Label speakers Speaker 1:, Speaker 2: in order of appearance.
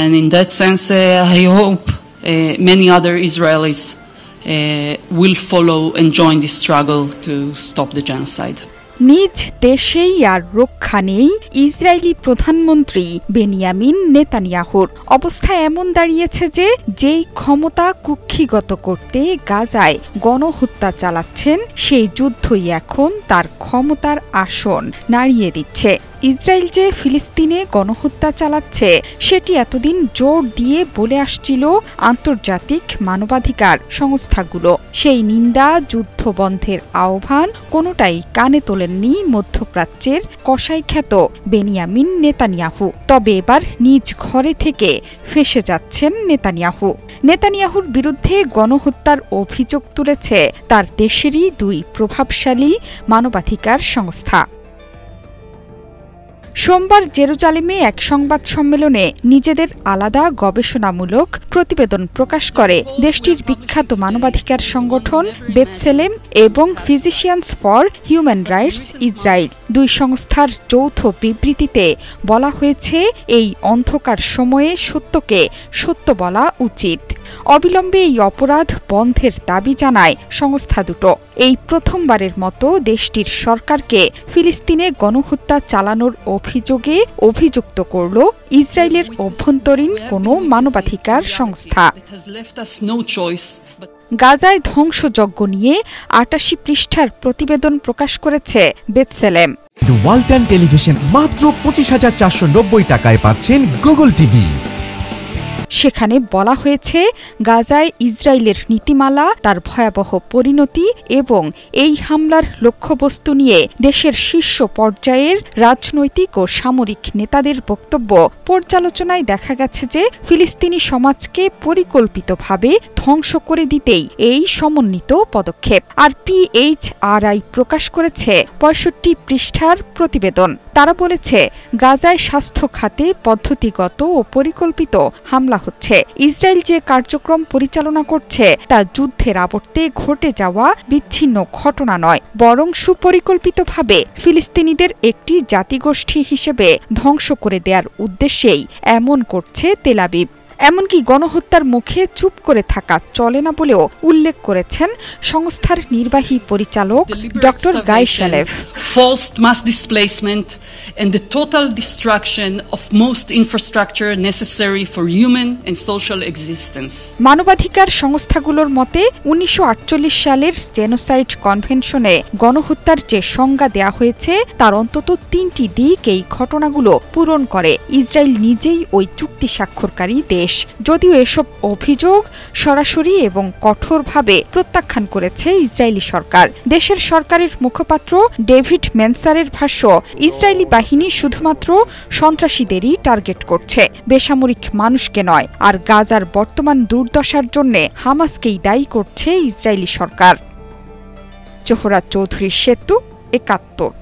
Speaker 1: And in that sense, I hope many other Israelis will follow and join this struggle to stop the genocide.
Speaker 2: নিজ দেশেই আর রক্ষা নেই Israeli প্রধানমন্ত্রী Benjamin নেতানিয়াহুর। অবস্থা এমন দাঁড়িয়েছে যে যেই ক্ষমতা কুক্ষিগত করতে গাজায় গণহত্যা চালাচ্ছেন সেই যুদ্ধই এখন তার ক্ষমতার আসন নাড়িয়ে দিচ্ছে। ইসরায়েল যে ফিলিস্তিনে গণহত্যা চালাচ্ছে সেটি এতদিন জোর দিয়ে বলে আসছিল আন্তর্জাতিক মানবাধিকার সংস্থাগুলো। সেই নিন্দা, যুদ্ধ বন্ধের আহ্বান কোনোটাই কানে তোলেননি মধ্যপ্রাচ্যের কসাইখ্যাত বেনিয়ামিন নেতানিয়াহু। তবে এবার নিজ ঘরে থেকে ফেঁসে যাচ্ছেন নেতানিয়াহুর বিরুদ্ধে গণহত্যার অভিযোগ তুলেছে তার দেশেরই দুই প্রভাবশালী মানবাধিকার সংস্থা। সোমবার জেরুজালেমে এক সংবাদ সম্মেলনে নিজেদের আলাদা গবেষণামূলক প্রতিবেদন প্রকাশ করে দেশটির বিখ্যাত মানবাধিকার সংগঠন বেতসেলেম এবং physicians for human rights Israel. দুই সংস্থার যৌথ বিবৃতিতে বলা হয়েছে, এই অন্ধকার সময়ে সত্যকে সত্য বলা উচিত। অবিলম্বে এই অপরাধ বন্ধের দাবি জানায় সংস্থা দুটো। এই প্রথমবারের মতো দেশটির সরকারকে ফিলিস্তিনে গণহত্যা চালানোর অভিযোগে অভিযুক্ত করল ইসরায়েলের অভ্যন্তরীণ কোনো মানবাধিকার সংস্থা। গাজায় ধ্বংসযজ্ঞ নিয়ে ৮৮ পৃষ্ঠার প্রতিবেদন প্রকাশ করেছে বেতসেলেম।
Speaker 3: ওয়ালটন টেলিভিশন মাত্র ২৫,৪৯০ টাকায় পাচ্ছেন গুগল টিভি।
Speaker 2: সেখানে বলা হয়েছে, গাজায় ইসরায়েলের নীতিমালা, তার ভয়াবহ পরিণতি এবং এই হামলার লক্ষ্যবস্তু নিয়ে দেশের শীর্ষ পর্যায়ের রাজনৈতিক ও সামরিক নেতাদের বক্তব্য পর্যালোচনায় দেখা গেছে যে ফিলিস্তিনি সমাজকে পরিকল্পিতভাবে ধ্বংস করে দিতেই এই সমন্বিত পদক্ষেপ। আর PHRI প্রকাশ করেছে ৬৫ পৃষ্ঠার প্রতিবেদন। তারা বলেছে, গাজায় স্বাস্থ্য খাতে পদ্ধতিগত ও পরিকল্পিত হামলা হচ্ছে। ইসরায়েল যে কার্যক্রম পরিচালনা করছে তা যুদ্ধের আবর্তে ঘটে যাওয়া বিচ্ছিন্ন ঘটনা নয়, বরং সুপরিকল্পিতভাবে ফিলিস্তিনিদের একটি জাতিগোষ্ঠী হিসেবে ধ্বংস করে দেওয়ার উদ্দেশ্যেই এমন করছে তেল আবিব। এমনকি গণহত্যার মুখে চুপ করে থাকা চলে না বলেও উল্লেখ করেছেন সংস্থার নির্বাহী পরিচালক doctor guy শালেভ।
Speaker 1: Forced mass displacement and the total destruction of most infrastructure necessary for human and social existence.
Speaker 2: মানবাধিকার সংস্থাগুলোর মতে ১৯৪৮ সালের জেনোসাইড কনভেনশনে গণহত্যার যে সংজ্ঞা দেয়া হয়েছে তার অন্তত ৩টি দিক এই ঘটনাগুলো পূরণ করে। ইসরায়েল নিজেই ওই চুক্তি স্বাক্ষরকারী দেশ। যদিও এসব অভিযোগ সরাসরি এবং কঠোরভাবে প্রত্যাখ্যান করেছে ইসরায়েলি সরকার। দেশের সরকারের মুখপাত্র ডেভিড মেনসারের ভাষ্য, ইসরায়েলি বাহিনী শুধুমাত্র সন্ত্রাসীদেরই টার্গেট করছে, বেসামরিক মানুষকে নয়। আর গাজার বর্তমান দুর্দশার জন্য হামাসকেই দায়ী করছে ইসরায়েলি সরকার। জোহরা চৌধুরী সেতু, ৭১।